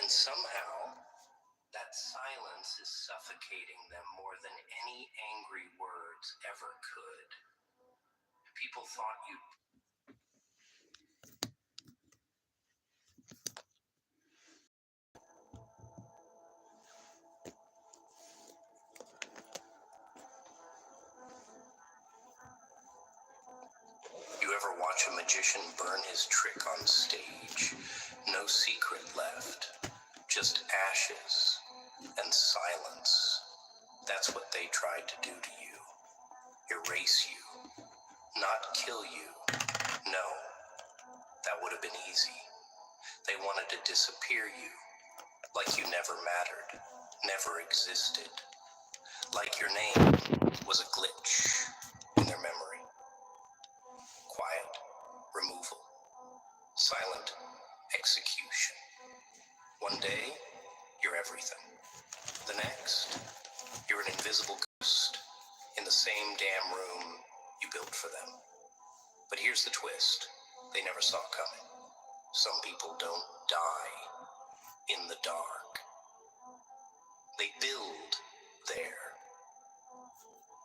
And somehow, that silence is suffocating them more than any angry words ever could. People thought you'd ever watch a magician burn his trick on stage? No secret left, just ashes and silence. That's what they tried to do to you. Erase you, not kill you. No, that would have been easy. They wanted to disappear you, like you never mattered, never existed. Like your name was a glitch in their memory. Quiet removal, silent execution. One day, you're everything. The next, you're an invisible ghost in the same damn room you built for them. But here's the twist they never saw coming. Some people don't die in the dark. They build there.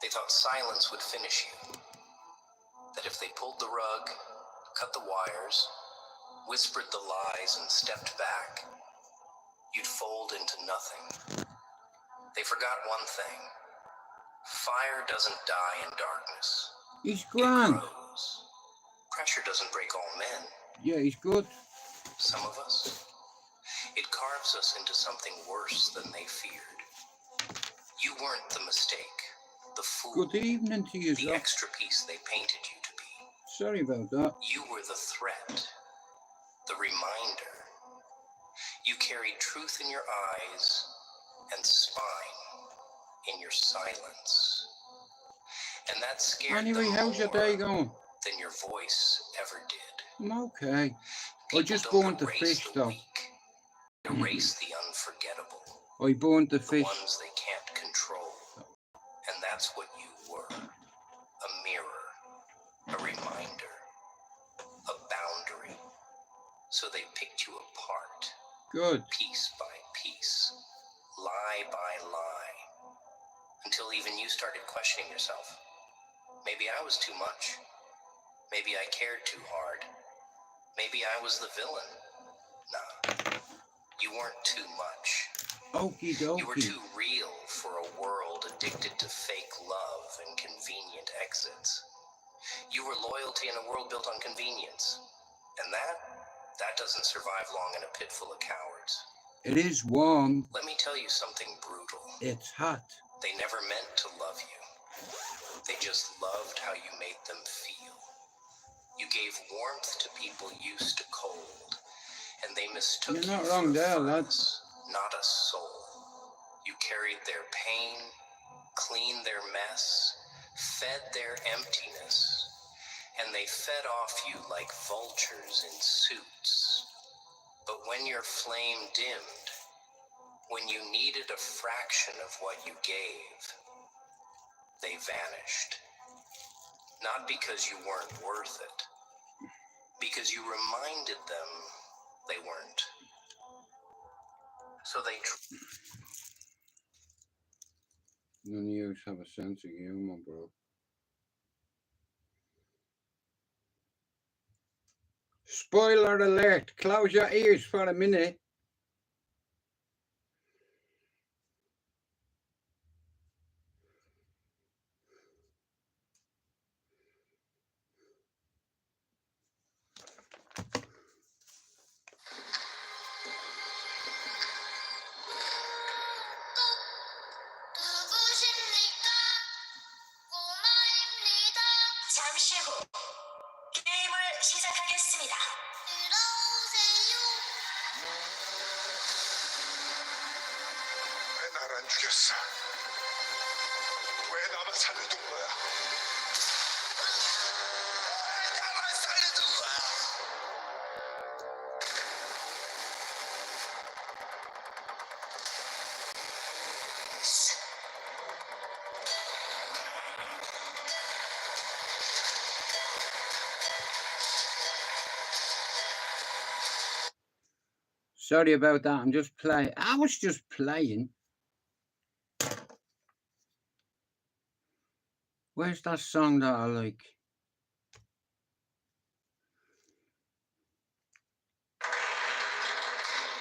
They thought silence would finish you. That if they pulled the rug, cut the wires, whispered the lies and stepped back, you'd fold into nothing. They forgot one thing. Fire doesn't die in darkness. He's grand. It grows. Pressure doesn't break all men. Yeah, he's good. Some of us, it carves us into something worse than they feared. You weren't the mistake, the fool, Good evening to you, the extra piece they painted you to be. Sorry about that. You were the threat, the reminder. You carried truth in your eyes and spine in your silence. And that scared Anyway, them how's your more day going? than your voice ever did. I'm okay. I just People burned the don't fish erase the though. weak, erase the unforgettable, I burned the the fish. ones they can't control. And that's what you were. A mirror, a reminder, a boundary. So they picked you apart, Good. piece by piece, lie by lie, until even you started questioning yourself. Maybe I was too much. Maybe I cared too hard. Maybe I was the villain. Nah, you weren't too much. Okie You were dokie. too real for a world addicted to fake love and convenient exits. You were loyalty in a world built on convenience. And that doesn't survive long in a pit full of cowards. It is warm. Let me tell you something brutal. It's hot. They never meant to love you. They just loved how you made them feel. You gave warmth to people used to cold, and they mistook You're you not for wrong a there, lad. furnace, not a soul. You carried their pain, cleaned their mess, fed their emptiness, and they fed off you like vultures in suits. But when your flame dimmed, when you needed a fraction of what you gave, they vanished. Not because you weren't worth it, because you reminded them they weren't. So they None of you have a sense of humor, bro. Spoiler alert. Close your ears for a minute. 잠시 후 게임을 시작하겠습니다. 왜 날 안 죽였어? 왜 나만 살려둔 거야? 왜 나만 살려둔 거야? Sorry about that. I'm just playing. I was just playing. Where's that song that I like?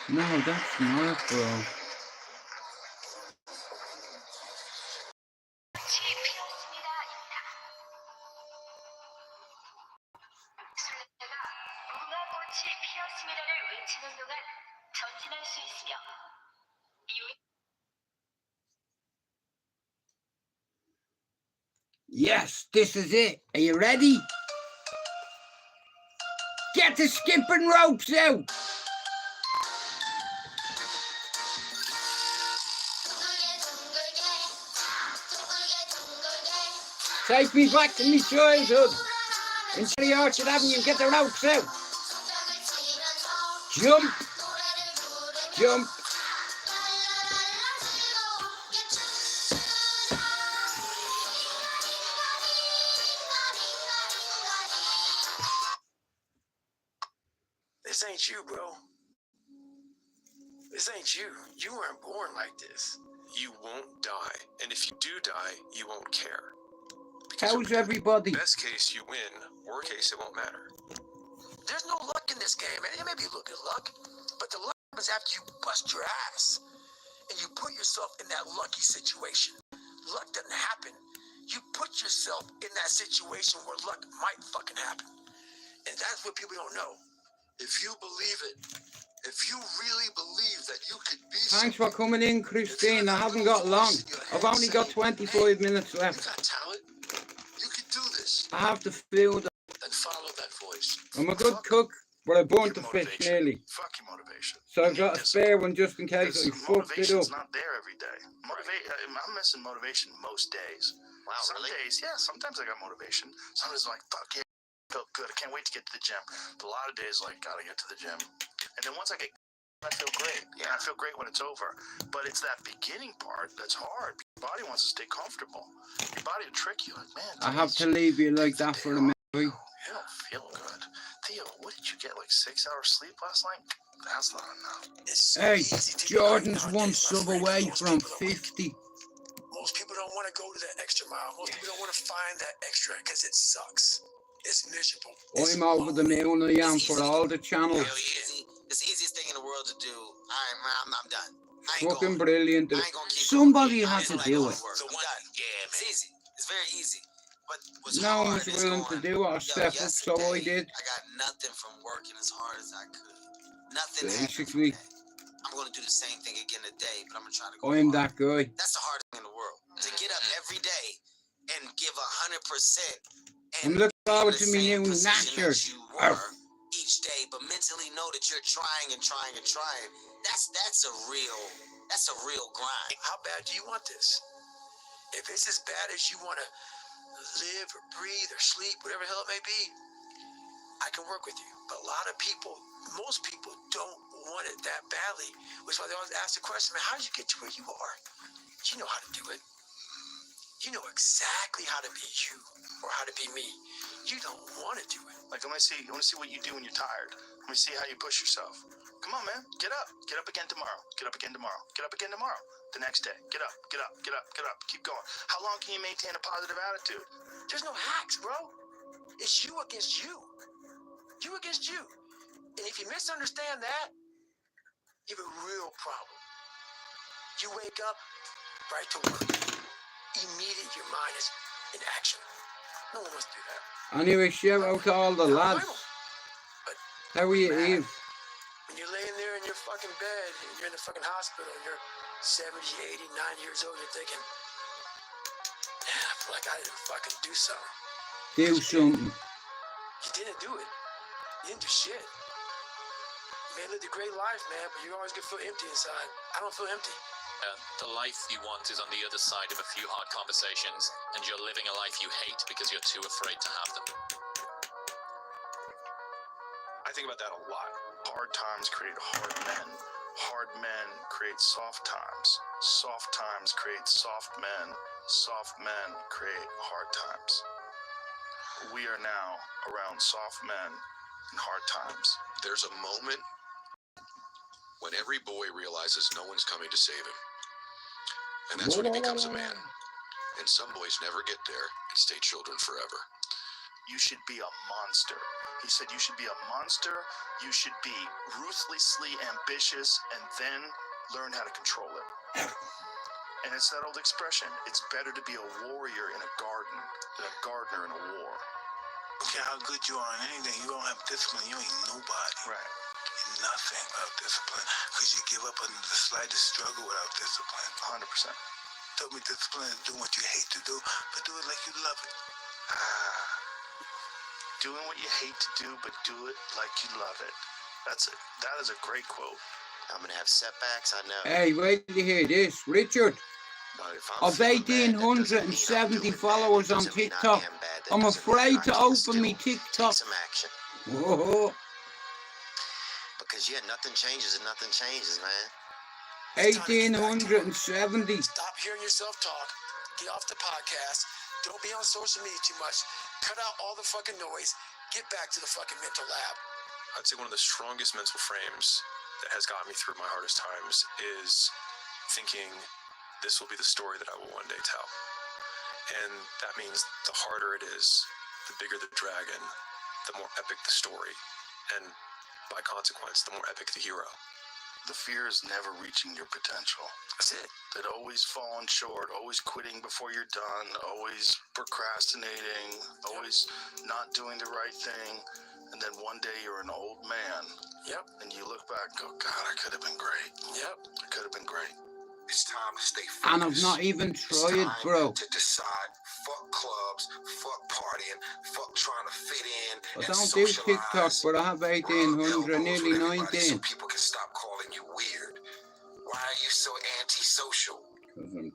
No, that's not it, bro. Yes, this is it. Are you ready? Get the skipping ropes out. Take me back to my childhood. In Cherry Orchard Avenue, get the ropes out. Jump. Jump. This ain't you, bro. This ain't you. You weren't born like this. You won't die, and if you do die, you won't care. How's everybody? Best case, you win. Worst case, it won't matter. There's no luck in this game, man. It may be a little bit of luck, but the luck happens after you bust your ass and you put yourself in that lucky situation. Luck doesn't happen. You put yourself in that situation where luck might fucking happen. And that's what people don't know. If you believe it, if you really believe that you could be Thanks for coming in, Christine. I haven't got long. I've only got 25 minutes you left. got talent, you can do this. I have to feel that. Then follow that voice. I'm a good cook, but I burnt the Your fish motivation. nearly. Fuck your motivation. So You I've need got a discipline. spare one just in case I Because fucked it up. motivation's not there every day. I'm missing motivation most days. Wow, Some really? days, yeah, sometimes I got motivation. Sometimes I'm like, fuck yeah, felt good. I can't wait to get to the gym. But a lot of days, like, gotta get to the gym. And then once I get, I feel great. Yeah, I feel great when it's over. But it's that beginning part that's hard. Your body wants to stay comfortable. Your body will trick you. Like, man, I have to leave you like that for a minute. you don't feel good. Theo, what did you get, like 6 hours sleep last night? That's not enough. It's so Hey, easy to Jordan's be one nowadays, my sub friend, away most from people are weak. 50. Most people don't want to go to that extra mile. Most people don't want to find that extra because it sucks. It's miserable. I'm over the moon, I am, for all the channels. It's the easiest thing in the world to do. I'm done. Fucking brilliant. I ain't gonna keep Somebody going. had to do it. I'm done. It's easy. It's very easy. But what's No one hard was is willing to going, do it or step up, so I did. I got nothing from working as hard as I could. Nothing Basically. happened from that. I'm gonna do the same thing again today, but I'm gonna try to go I'm hard. that guy. That's the hardest thing in the world. To get up every day and give 100%. I'm looking forward to me new nature. Each day, but mentally know that you're trying and trying and trying. That's a real grind. How bad do you want this? If it's as bad as you want to live or breathe or sleep, whatever the hell it may be, I can work with you. But a lot of people, most people don't want it that badly, which is why they always ask the question, man, how did you get to where you are? You know how to do it. You know exactly how to be you or how to be me. You don't want to do it. Like, I want to see what you do when you're tired. Let me see how you push yourself. Come on, man. Get up. Get up again tomorrow. Get up again tomorrow. Get up again tomorrow. The next day. Get up. Get up. Get up. Get up. Keep going. How long can you maintain a positive attitude? There's no hacks, bro. It's you against you. You against you. And if you misunderstand that, you have a real problem. You wake up, right to work. Immediately your mind is in action. No one wants to do that. Anyway, shout out to all the lads. How are you, Eve? When you're laying there in your fucking bed, and you're in the fucking hospital, and you're 70, 80, 90 years old, you're thinking, man, I feel like I didn't fucking do something. Do something. You didn't do it. You didn't do shit. You may have lived a great life, man, but you're always gonna feel empty inside. I don't feel empty. The life you want is on the other side of a few hard conversations, and you're living a life you hate because you're too afraid to have them. I think about that a lot. Hard times create hard men. Hard men create soft times. Soft times create soft men. Soft men create hard times. We are now around soft men and hard times. There's a moment when every boy realizes no one's coming to save him. And that's when he becomes a man. And some boys never get there and stay children forever. You should be a monster. He said you should be a monster, you should be ruthlessly ambitious, and then learn how to control it. And it's that old expression, it's better to be a warrior in a garden than a gardener in a war. Okay, how good you are in anything, you don't have discipline, you ain't nobody. Right. You're nothing without discipline, because you give up under the slightest struggle without discipline. 100%. Tell me discipline is doing what you hate to do, but do it like you love it. Doing what you hate to do, but do it like you love it. That's it. That is a great quote. I'm gonna have setbacks, I know. Hey, wait till you hear this, Richard. But if I'm Of feeling bad, that doesn't mean I'm 1870 doing bad. followers That on doesn't mean I TikTok, am bad. That I'm doesn't mean afraid I to can't open still me take TikTok. some action. Whoa. Because yeah, nothing changes and nothing changes, man. 1870. Stop hearing yourself talk. Get off the podcast. Don't be on social media too much. Cut out all the fucking noise. Get back to the fucking mental lab. I'd say one of the strongest mental frames that has got me through my hardest times is thinking this will be the story that I will one day tell. And that means the harder it is, the bigger the dragon, the more epic the story, and by consequence, the more epic the hero. The fear is never reaching your potential. That's it. That always falling short, always quitting before you're done, always procrastinating, always not doing the right thing. And then one day you're an old man. Yep. And you look back and go, God, I could have been great. Yep. I could have been great. It's time to stay focused. And I've not even tried, It's time bro. to decide, fuck clubs, fuck partying, fuck trying to fit in. I and don't do TikTok, socialize. but I have 1800, nearly So 19. people can stop calling you weird. Why are you so antisocial?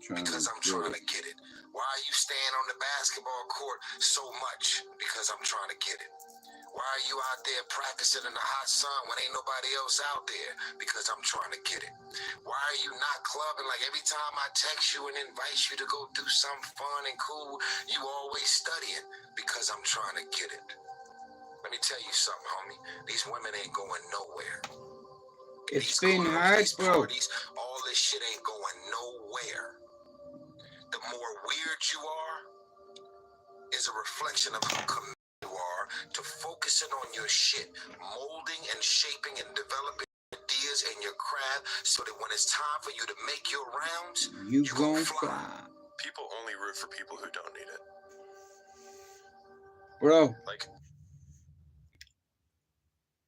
Because I'm trying to get it. Why are you staying on the basketball court so much? Because I'm trying to get it. Why are you out there practicing in the hot sun when ain't nobody else out there? Because I'm trying to get it. Why are you not clubbing? Like every time I text you and invite you to go do something fun and cool, you always studying. Because I'm trying to get it. Let me tell you something, homie. These women ain't going nowhere. It's These been clubs, hard, these bro. parties, all this shit ain't going nowhere. The more weird you are is a reflection of how committed you are to focusing on your shit, molding and shaping and developing ideas in your craft so that when it's time for you to make your rounds, You gon' gon' fly. fly. People only root for people who don't need it. Bro, Like,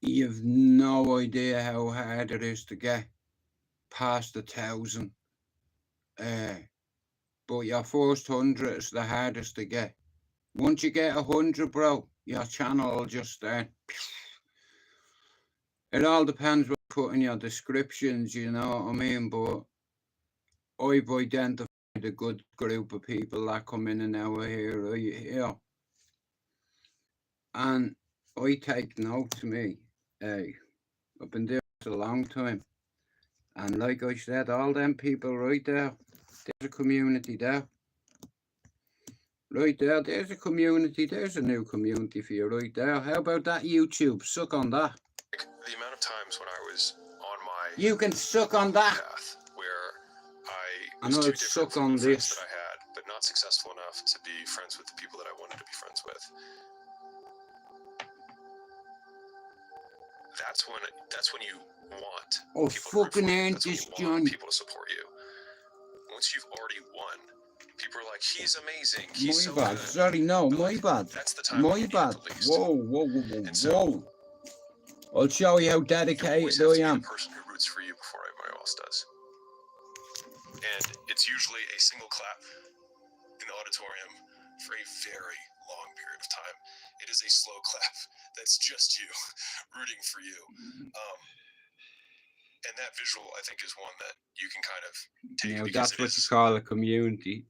you've no idea how hard it is to get past 1,000. But your first 100 is the hardest to get. Once you get 100, bro, your channel will just start. It all depends what you put in your descriptions, you know what I mean? But I've identified a good group of people that come in and out of here, right here. And I take note to me. Hey, I've been doing this a long time. And like I said, all them people right there, there's a community there. Right there, there's a community. There's a new community for you right there. How about that YouTube? Suck on that. the amount of times when I was on my You can suck on that. path where I I was know too it's different suck from on the friends this. that I had, but not successful enough to be friends with the people that I wanted to be friends with. That's when you want Oh, people to root for fucking you. ain't That's when this you want Johnny. people to support you. Once you've already won, people are like, he's amazing. He's so My bad. good. Sorry, no, But, my like, bad. That's the time when My you need bad. it the least. Whoa, whoa, whoa, whoa, And so, whoa. I'll show you how You always dedicated have to I be am. the person who roots for you before everybody else does. And it's usually a single clap in the auditorium for a very long period of time. It is a slow clap that's just you rooting for you. And that visual, I think, is one that you can kind of take. Now, Because that's it what you is call a community.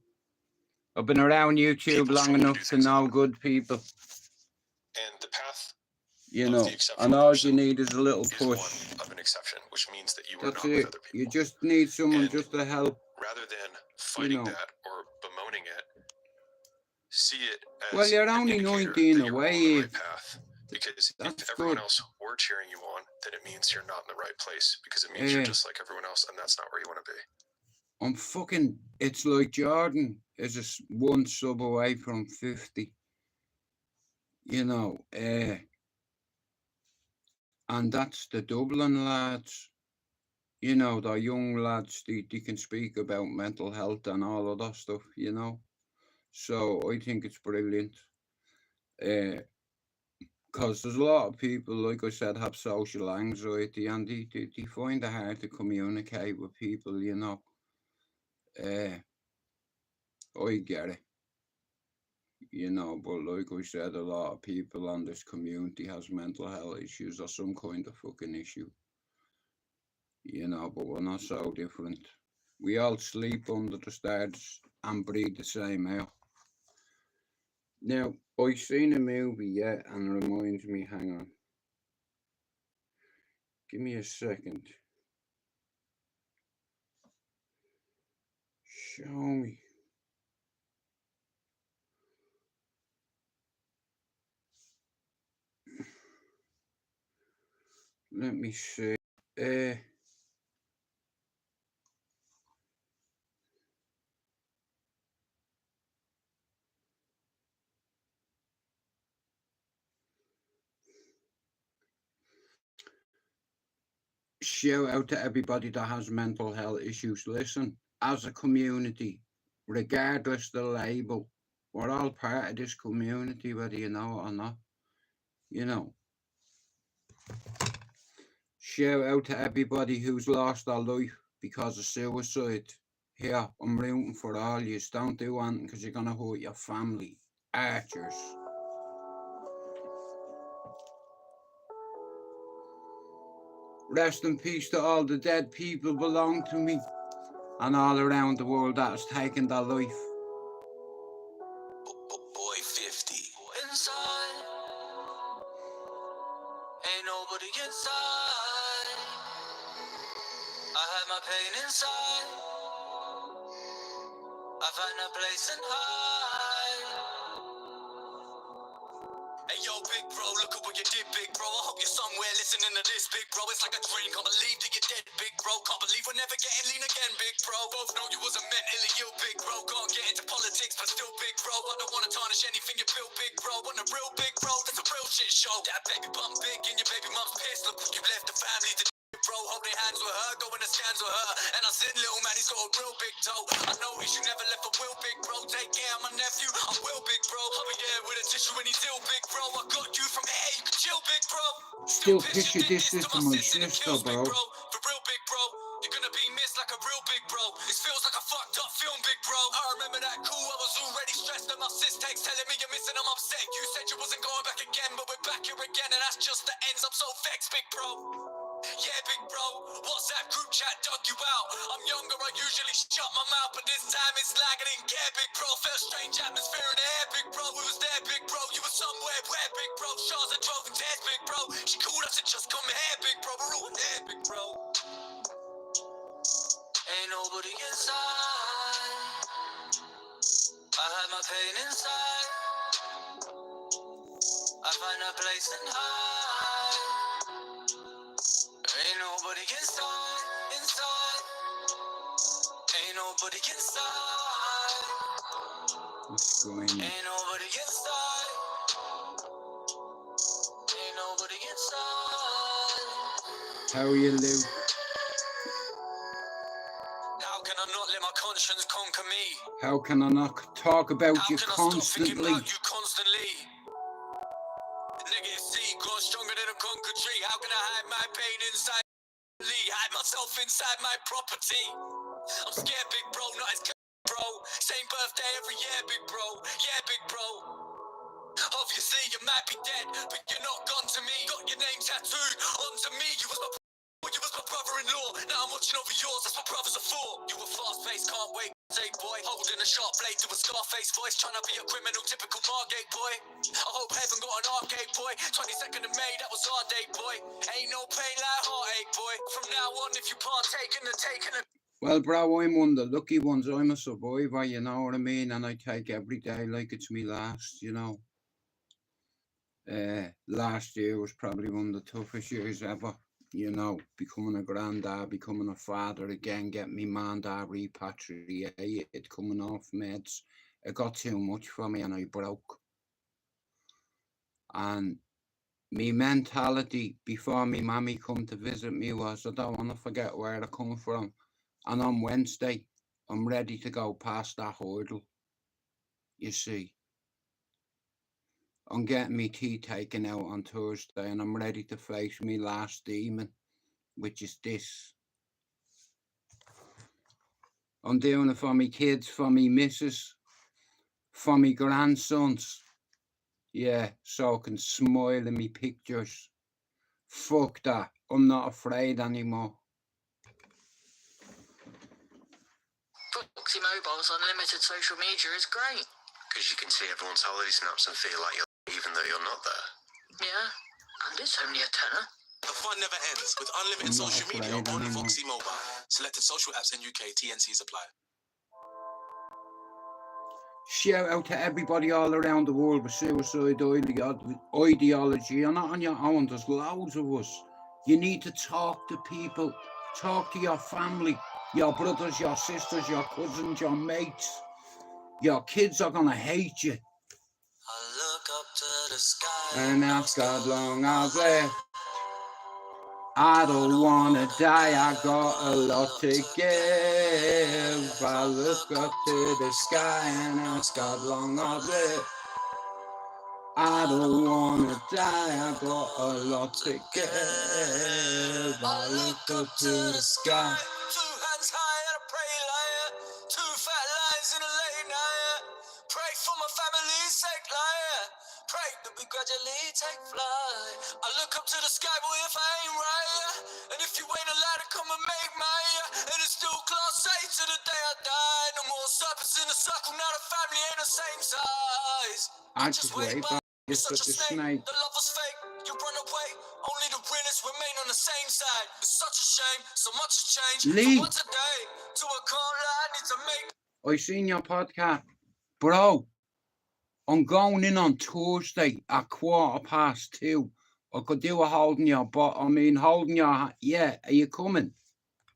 I've been around YouTube people long struggle to enough do to things know alone. good people. And the path You of know, the exceptional and all you person need is a little is push. one of an exception, which means that you are That's not with it. other people. You just need someone And just to help. rather than fighting know. that or bemoaning it, see it as Well, you're an only indicator 19 that you're away, on the Eve. right path Because That's if everyone good. else were cheering you on, then it means you're not in the right place, because it means you're just like everyone else, and that's not where you want to be. I'm fucking, it's like Jordan is one sub away from 50, you know, and that's the Dublin lads, you know, the young lads, they can speak about mental health and all of that stuff, you know. So I think it's brilliant. Because there's a lot of people, like I said, have social anxiety, and they find it hard to communicate with people, you know. I get it, you know, but like I said, a lot of people in this community has mental health issues or some kind of fucking issue, you know, but we're not so different. We all sleep under the stars and breathe the same air. Now, I've seen a movie yet, and it reminds me, hang on. Give me a second. Show me. Let me see. Shout out to everybody that has mental health issues. Listen, as a community, regardless the label, we're all part of this community, whether you know it or not. You know. Shout out to everybody who's lost their life because of suicide. Here, I'm rooting for all you. Don't do anything because you're gonna hurt your family. Archers. Rest in peace to all the dead people belong to me and all around the world that has taken their life. Boy 50. Inside, ain't nobody inside. I had my pain inside. I find a place and hide. Hey yo, big bro, look at what you did, big bro. I hope you're somewhere listening to this, big bro. It's like a dream, can't believe that you're dead, big bro. Can't believe we're never getting lean again, big bro. Both know you wasn't mentally ill, big bro. Can't get into politics, but still, big bro. I don't wanna tarnish anything you built, big bro. Want a real big bro, that's a real shit show. That baby bum big and your baby mum's pissed. Look what you left the family to bro, holding hands with her, going to scans with her. And I said, little man, he's got a real big toe. I noticed you never left a will, big bro. Take care of my nephew, I will, big bro. I'll be there with a tissue when he's ill, big bro. I got you from here, you can chill, big bro. Still picture this to my sister, bro. For real, big bro. You're gonna be missed like a real big bro. This feels like a fucked up film, big bro. I remember that cool, I was already stressed. And my sis takes telling me you're missing, I'm upset. You said you wasn't going back again, but we're back here again. And that's just the ends, I'm so vexed, big bro. Yeah, big bro, WhatsApp group chat dug you out. I'm younger, I usually shut my mouth, but this time it's like I didn't care, big bro. Felt strange atmosphere in the air, big bro. We was there, big bro. You were somewhere where, big bro. Shars and drove and tears, big bro. She called us and just come here, big bro. We're all there, big bro. Ain't nobody inside. I had my pain inside. I find a place and hide. Ain't nobody inside, inside. Ain't nobody inside. What's going on? Ain't nobody inside. Ain't nobody inside. How are you, Luke? How can I not let my conscience conquer me? How can I not talk about How you can I stop thinking constantly? about you constantly? Negative C, gone stronger than a conquered tree. How can I hide my pain inside? Hide myself inside my property. I'm scared, big bro, not as bro. Same birthday every year, big bro. Yeah, big bro. Obviously, you might be dead, but you're not gone to me. Got your name tattooed onto me. You was my brother-in-law. Now I'm watching over yours. That's what brothers are for. You were fast-paced, can't wait. Say boy, holding a sharp blade to a Scarface voice, trying to be a criminal, typical Margate boy. I hope heaven got an arcade boy. 22nd of May, that was our day, boy. Ain't no pain like heartache, boy. From now on, if you partake in the taking of Well, bro, I'm one of the lucky ones. I'm a survivor, you know what I mean? And I take every day like it's me last, you know. Last year was probably one of the toughest years ever. You know, becoming a granddad, becoming a father again, getting me mum and dad repatriated, coming off meds. It got too much for me and I broke. And my mentality before me mammy come to visit me was, I don't want to forget where I come from. And on Wednesday, I'm ready to go past that hurdle. You see, I'm getting me teeth taken out on Thursday and I'm ready to face me last demon, which is this. I'm doing it for me kids, for me missus, for me grandsons. Yeah, so I can smile in me pictures. Fuck that. I'm not afraid anymore. Foxy Mobile's unlimited social media is great. Because you can see everyone's holiday snaps and feel like you're even though you're not there. Yeah, and it's only a tenner. The fun never ends with unlimited I'm not social media afraid on anymore. Foxy Mobile. Selected social apps in UK, TNCs apply. Shout out to everybody all around the world with suicide ideology. You're not on your own. There's loads of us. You need to talk to people. Talk to your family, your brothers, your sisters, your cousins, your mates. Your kids are going to hate you. I look up to the sky And ask God long I've left. I don't wanna die, I got a lot to give. I look up to the sky and ask God long I've lived. I don't wanna die, I got a lot to give. I look up to the sky. 2 hands high and I pray liar. 2 fat lines in a late night. Pray for my family's sake, liar. Pray that we gradually take flight. I look up to the sky, boy, if I ain't right. And if you ain't allowed to come and make mine. And it's still class A to the day I die. No more serpents in a circle, now the family ain't the same size. I just wave by, just such a snake. The love was fake, you run away. Only the realest remain on the same side. It's such a shame, so much has changed. Lee. From what today to a call I need to make. I seen your podcast. Bro, I'm going in on Thursday at 2:15. I could do a holding your holding your, yeah, are you coming?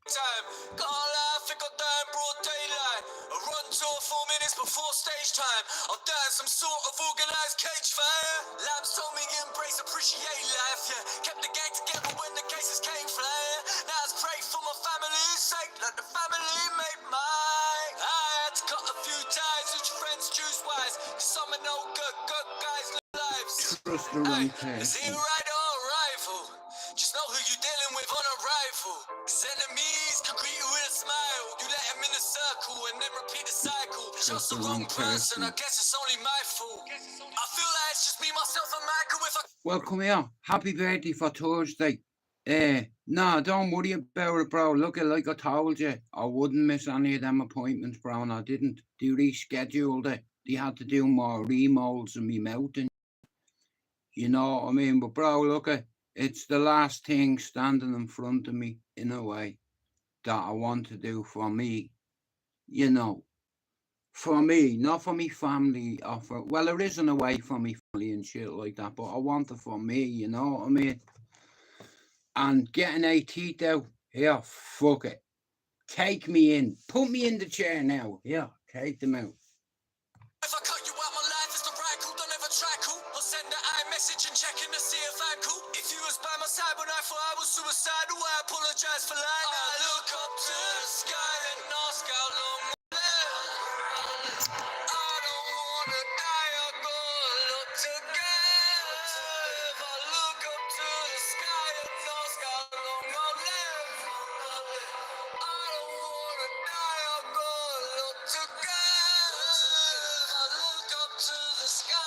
Time, got a life, it got down broad daylight. A run tour 4 minutes before stage time. I'll die in some sort of organised cage fire. Labs told me embrace, appreciate life, yeah. Kept the gang together when the cases came flying. Now it's pray for my family's sake, let the family make mine. I had to cut a few ties, which friends choose wise. Cause some are no good guys live lives. Trust the wrong Is he person. right or a rifle? Just know who you dealing with on a rifle. Cause enemies can greet you with a smile. You let them in a circle and then repeat the cycle. Just the wrong person, I guess it's only my fault. I feel like it's just me, myself and Michael if I... Well, come here. Happy birthday for Thursday. No, don't worry about it, bro. Look, like I told you, I wouldn't miss any of them appointments, bro, and I didn't. They rescheduled it. They had to do more remolds in me mouth. You know what I mean? But, bro, look, it's the last thing standing in front of me, in a way, that I want to do for me. You know, for me, not for me family. Or for, well, there isn't a way for me family and shit like that, but I want it for me, you know what I mean? And getting 8 teeth out, here, fuck it. Take me in. Put me in the chair now. Yeah, take them out. If I cut you out, my life is the right call, don't ever try cool. I'll send an iMessage and check in to see if I'm cool. If you was by my side when I thought I was suicidal, I apologize for lying. I look up to the sky and ask how long I live. I don't wanna die, I got a lot to give. I look up to the sky and ask how long I live. I don't wanna die, I got a lot to give. I look up to the sky.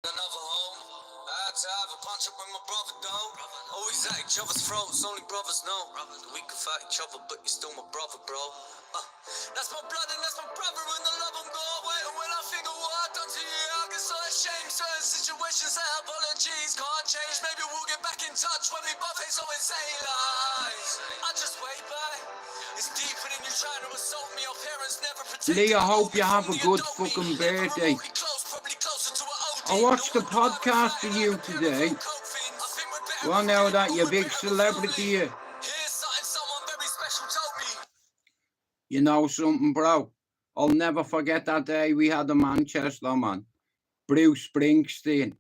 Another home. I had to have a punch up with my brother, though. Always at each other's throats, only brothers know. We can fight each other, but you're still my brother, bro. That's my blood and that's my brother, and the love I'm going away. And when I think of what I've done to you, I get so ashamed. Certain situations that apologies can't change. Maybe we'll get back in touch when we both ain't so insane lies. I just wait by. It's deeper than you trying to assault me. Your parents never protected. Lee, I hope you have a good fucking birthday. Probably closer to an OD. I watched the podcast of you today. Well, now that you're a big celebrity, you know something, bro? I'll never forget that day we had in Manchester, man. Bruce Springsteen.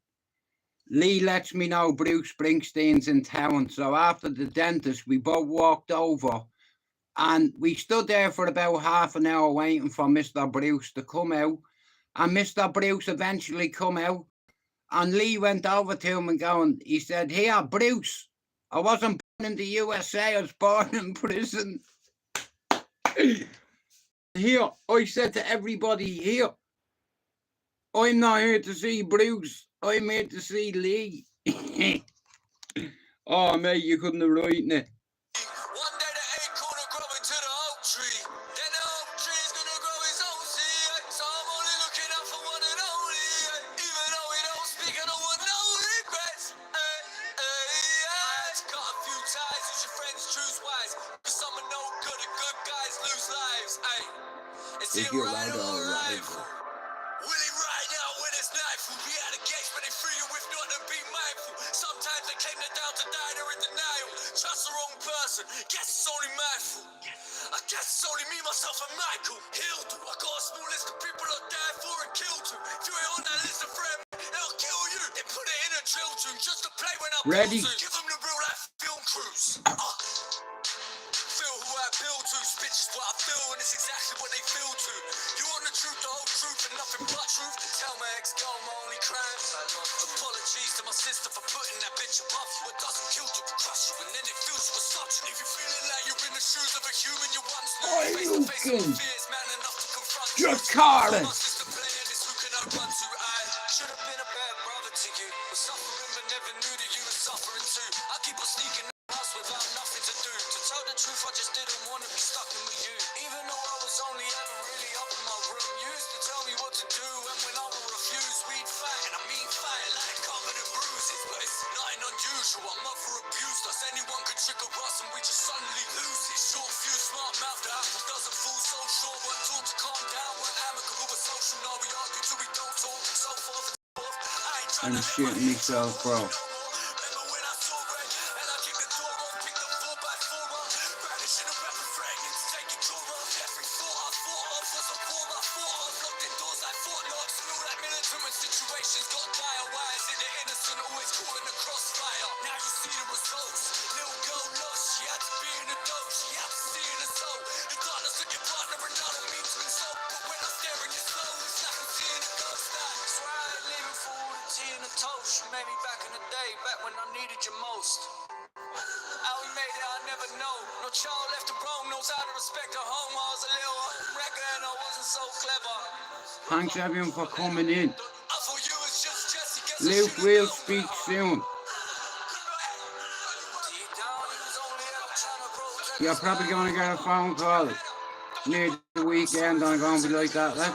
Lee lets me know Bruce Springsteen's in town. So after the dentist, we both walked over and we stood there for about half an hour waiting for Mr. Bruce to come out. And Mr. Bruce eventually come out. And Lee went over to him and going, he said, "Here, Bruce, I wasn't born in the USA, I was born in prison." Here, I said to everybody here, I'm not here to see Bruce, I'm here to see Lee. Oh, mate, you couldn't have written it. One day the acorn will grow into the oak tree. Then the oak tree is gonna grow his own seed. So I'm only looking out for one and only. Even though he don't speak, I don't want no regrets. Got a few ties, use your friends, choose wise. Cause some are no good and good guys lose lives. Is he right or right? Will he ride out when it's nightfall? Be out of gates, but they free you if not, then be mindful. Sometimes they claim they're down to die, they're in denial. Trust the wrong person, guess it's only my fault. I guess it's only me, myself, and Michael. He'll do. I got a small list of people I'll die for and kill to. If you ain't on that list of friends, they'll kill you. They put it in a drill tune just to play when I Ready? Give them the real life film crews. Feel who I feel to, spit just what I feel, and it's exactly what they feel to. You want the truth, the whole truth, and nothing but truth. Tell my ex-girl my only crimes. Apologies to my sister for putting that bitch above you. It doesn't kill you, but crush you, and then it fills you with such. And if you're feeling like you're in the shoes of a human, you once knew. Face to face with fears, man enough to confront you. Just Carter. Should have been a bad brother to you. Was suffering but never knew that you were suffering too. I keep on sneaking house without nothing to do. To tell the truth, I just didn't want to be stuck in with you. Even though I was only ever really up in my room. You used to tell me what to do, and when I would refuse, we'd fight. And I mean fight like covered in bruises. But it's nothing unusual, our mother abused us. Anyone could trigger us and we just suddenly lose it. Short fuse, smart mouth, the apple doesn't fall so short. We're taught to calm down, we're amicable, we're social. Now we argue till we don't talk, and so forth and so forth. I ain't trying I'm shitting myself, bro. Maybe back in the day, back when I needed you most. How we made it, I never know. No child left to roam, knows how to respect a home. I was a little wrecker and I wasn't so clever. Thanks everyone for coming in. I thought you was just Jesse, guess Luke will speak soon. You're probably going to get a phone call near the weekend. I'm going to be like that, lad.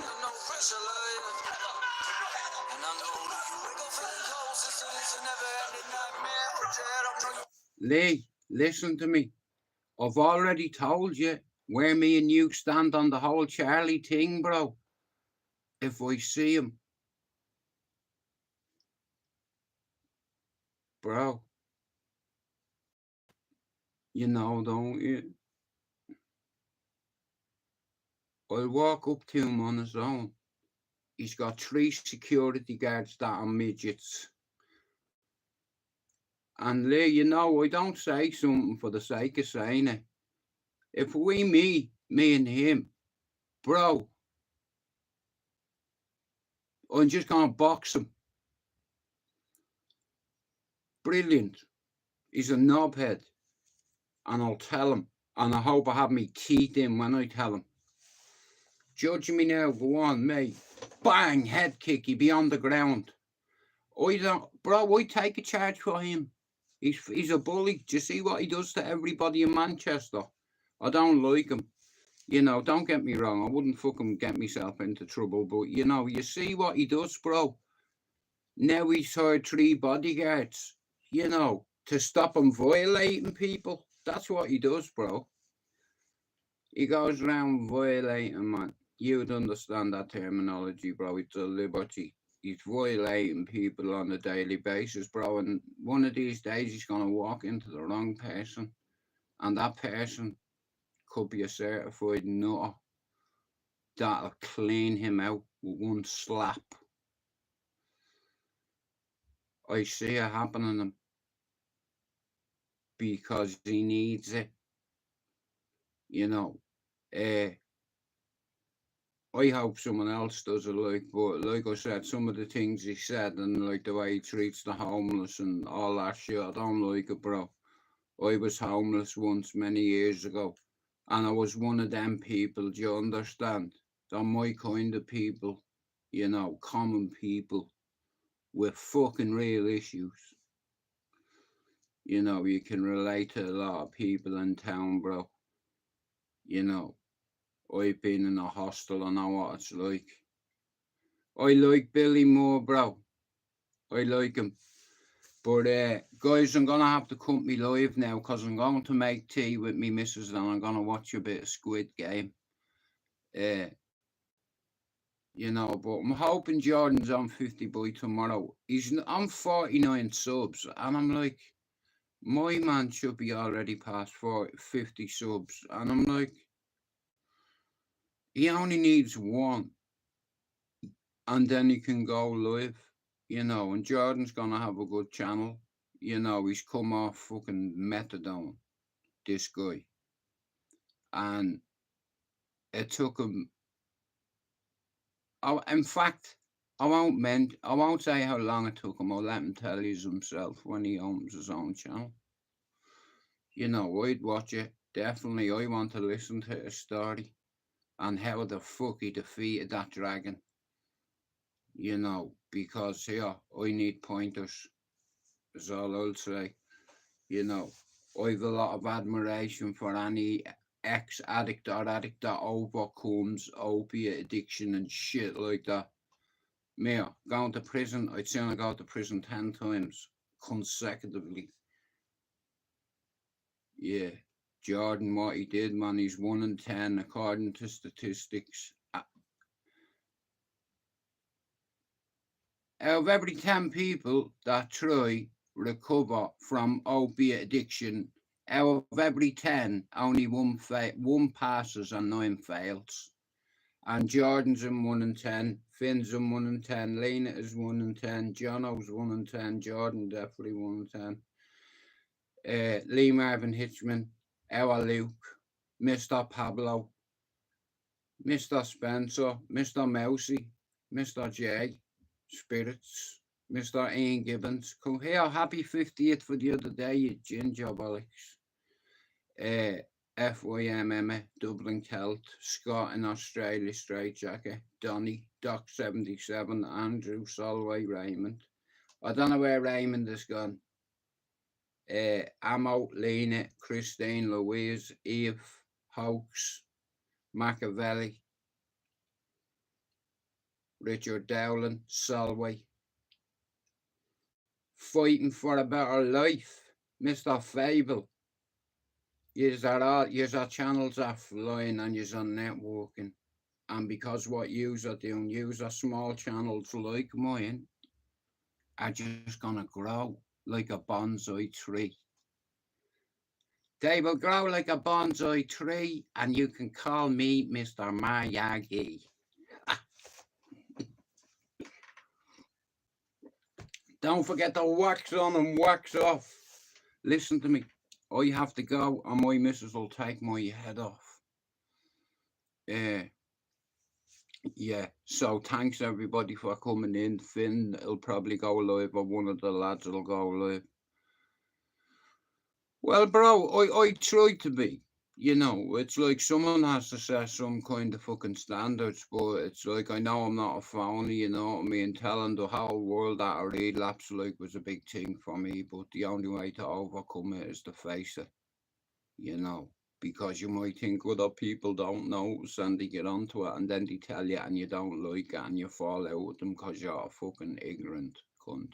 Lee, listen to me. I've already told you where me and you stand on the whole Charlie thing, bro. If I see him. Bro. You know, don't you? I'll walk up to him on his own. He's got 3 security guards that are midgets. And Lee, you know, I don't say something for the sake of saying it. If we meet, me and him, bro, I'm just going to box him. Brilliant. He's a knobhead. And I'll tell him. And I hope I have me teeth in when I tell him. Judge me now, go on, mate. Bang, head kick, he'd be on the ground. I take a charge for him. He's a bully. Do you see what he does to everybody in Manchester? I don't like him. You know, don't get me wrong. I wouldn't fucking get myself into trouble. But, you know, you see what he does, bro. Now he's hired 3 bodyguards, you know, to stop him violating people. That's what he does, bro. He goes around violating, man. You'd understand that terminology, bro. It's a liberty. He's violating people on a daily basis, bro. And one of these days he's going to walk into the wrong person. And that person could be a certified nutter that'll clean him out with one slap. I see it happening to him because he needs it. You know, I hope someone else does it, like, but like I said, some of the things he said and like the way he treats the homeless and all that shit, I don't like it, bro. I was homeless once many years ago, and I was one of them people, do you understand? They're my kind of people, you know, common people with fucking real issues. You know, you can relate to a lot of people in town, bro. You know, I've been in a hostel, I know what it's like. I like Billy Moore, bro. I like him. But guys, I'm gonna have to cut me live now because I'm going to make tea with me missus and I'm gonna watch a bit of Squid Game. You know, but I'm hoping Jordan's on 50 by tomorrow. He's on 49 subs, and I'm like, my man should be already past 50 subs, and I'm like, he only needs one, and then he can go live, you know. And Jordan's gonna have a good channel, you know. He's come off fucking methadone, this guy, and it took him. Oh, in fact, I won't say how long it took him. I'll let him tell you himself when he owns his own channel. You know, I'd watch it. Definitely, I want to listen to his story and how the fuck he defeated that dragon. You know, because here, I need pointers, is all I'll say. You know, I've a lot of admiration for any ex-addict or addict that overcomes opiate addiction and shit like that. Me, going to prison, I'd sooner go to prison 10 times consecutively. Yeah, Jordan, what he did, man, he's 1 in 10 according to statistics. Out of every 10 people that try recover from opiate addiction, out of every 10, only one passes and 9 fails. And Jordan's in 1 in 10, Finn's in 1 in 10, Lena is 1 in 10, Jono's 1 in 10, Jordan definitely 1 in 10. Lee Marvin Hitchman, our Luke, Mr. Pablo, Mr. Spencer, Mr. Mousy, Mr. J, Spirits, Mr. Ian Gibbons. Come here, happy 50th for the other day, you ginger bollocks. FYMM, Dublin Celt, Scott in Australia, Straight Jacket, Donny, Doc 77, Andrew, Solway, Raymond. I don't know where Raymond has gone. Amo, Lena, Christine, Louise, Eve, Hoax, Machiavelli, Richard Dowling, Solway. Fighting for a better life, Mr. Fable. Yous are channels are flying and yous are networking. And because what yous are doing, yous are small channels like mine, are just gonna grow like a bonsai tree. They will grow like a bonsai tree, and you can call me Mr. Miyagi. Don't forget to wax on and wax off. Listen to me. I have to go, and my missus will take my head off. Yeah, so thanks everybody for coming in. Finn will probably go live, or one of the lads will go live. Well, bro, I try to be. You know, it's like someone has to set some kind of fucking standards, but it's like, I know I'm not a phony, you know what I mean? Telling the whole world that a relapse like was a big thing for me, but the only way to overcome it is to face it, you know, because you might think other people don't notice and they get onto it and then they tell you and you don't like it and you fall out with them because you're a fucking ignorant cunt.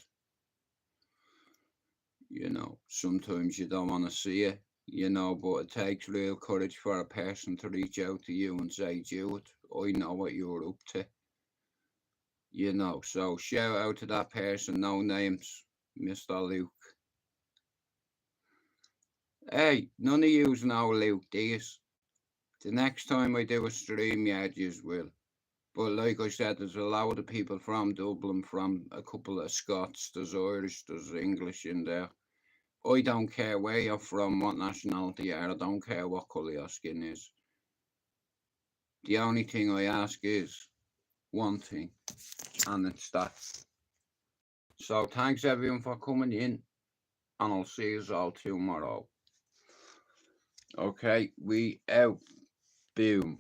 You know, sometimes you don't want to see it, you know, but it takes real courage for a person to reach out to you and say, Jude, I know what you're up to. You know, so shout out to that person, no names, Mr. Luke. Hey, none of yous know Luke, do yous? The next time I do a stream, yous will. But like I said, there's a load of people from Dublin, from a couple of Scots, there's Irish, there's English in there. I don't care where you're from, what nationality you are, I don't care what colour your skin is. The only thing I ask is one thing, and it's that. So thanks everyone for coming in, and I'll see you all tomorrow. Okay, we out. Boom.